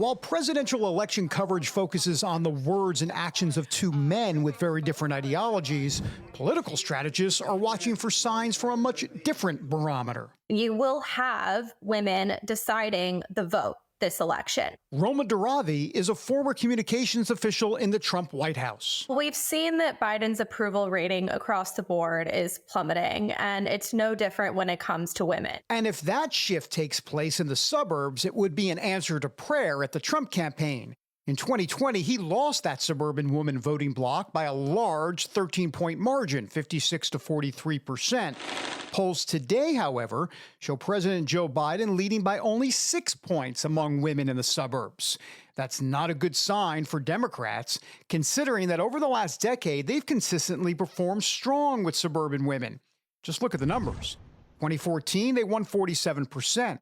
While presidential election coverage focuses on the words and actions of two men with very different ideologies, political strategists are watching for signs from a much different barometer. You will have women deciding the vote this election. Roma Daravi is a former communications official in the Trump White House. We've seen that Biden's approval rating across the board is plummeting, and it's no different when it comes to women. And if that shift takes place in the suburbs, it would be an answer to prayer at the Trump campaign. In 2020, he lost that suburban woman voting bloc by a large 13-point margin, 56 to 43%. Polls today, however, show President Joe Biden leading by only 6 points among women in the suburbs. That's not a good sign for Democrats, considering that over the last decade, they've consistently performed strong with suburban women. Just look at the numbers. 2014, they won 47%.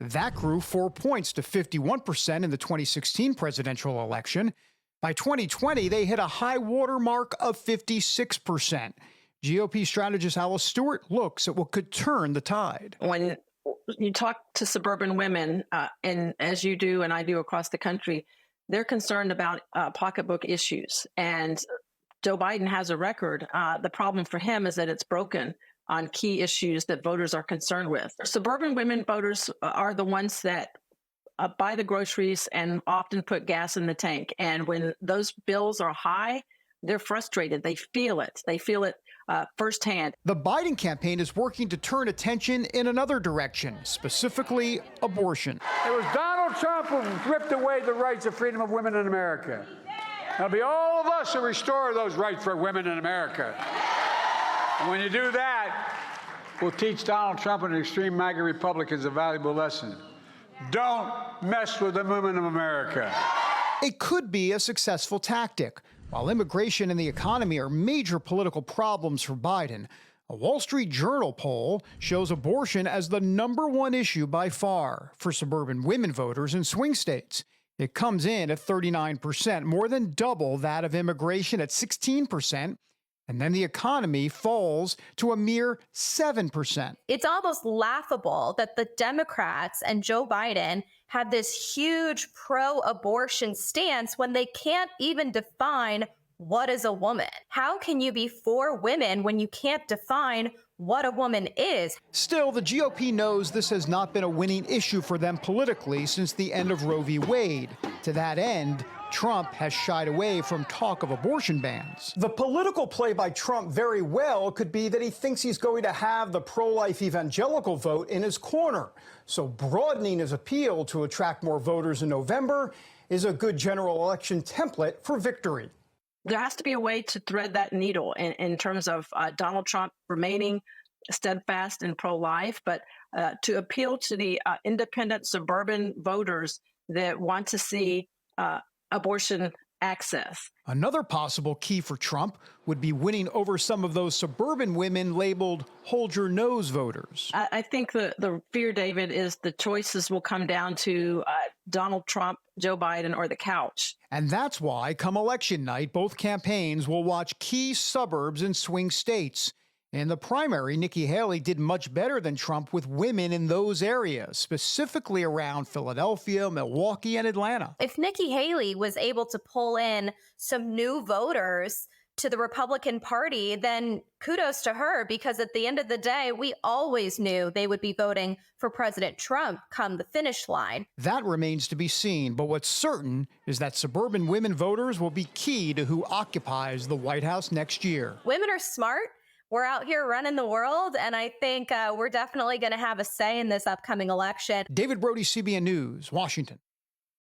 That grew 4 points to 51% in the 2016 presidential election. By 2020, they hit a high water mark of 56%. GOP strategist Alice Stewart looks at what could turn the tide. When you talk to suburban women, and as you do and I do across the country, they're concerned about pocketbook issues. And Joe Biden has a record. The problem for him is that it's broken on key issues that voters are concerned with. Suburban women voters are the ones that buy the groceries and often put gas in the tank. And when those bills are high, they're frustrated. They feel it. They feel it firsthand. The Biden campaign is working to turn attention in another direction, specifically abortion. It was Donald Trump who ripped away the rights of freedom of women in America. It'll be all of us who restore those rights for women in America. And when you do that, we'll teach Donald Trump and extreme MAGA Republicans a valuable lesson. Don't mess with the women of America. It could be a successful tactic. While immigration and the economy are major political problems for Biden, a Wall Street Journal poll shows abortion as the #1 issue by far for suburban women voters in swing states. It comes in at 39%, more than double that of immigration at 16%. And then the economy falls to a mere 7%. It's almost laughable that the Democrats and Joe Biden had this huge pro-abortion stance when they can't even define what is a woman. How can you be for women when you can't define what a woman is? Still, the GOP knows this has not been a winning issue for them politically since the end of Roe v. Wade. To that end, Trump has shied away from talk of abortion bans. The political play by Trump very well could be that he thinks he's going to have the pro-life evangelical vote in his corner. So broadening his appeal to attract more voters in November is a good general election template for victory. There has to be a way to thread that needle in terms of Donald Trump remaining steadfast and pro-life, but to appeal to the independent suburban voters that want to see abortion access. Another possible key for Trump would be winning over some of those suburban women labeled hold your nose voters. I think the fear, David, is the choices will come down to Donald Trump, Joe Biden, or the couch. And that's why, come election night, both campaigns will watch key suburbs in swing states. In the primary, Nikki Haley did much better than Trump with women in those areas, specifically around Philadelphia, Milwaukee, and Atlanta. If Nikki Haley was able to pull in some new voters to the Republican Party, then kudos to her, because at the end of the day, we always knew they would be voting for President Trump come the finish line. That remains to be seen, but what's certain is that suburban women voters will be key to who occupies the White House next year. Women are smart. We're out here running the world, and I think we're definitely going to have a say in this upcoming election. David Brody, CBN News, Washington.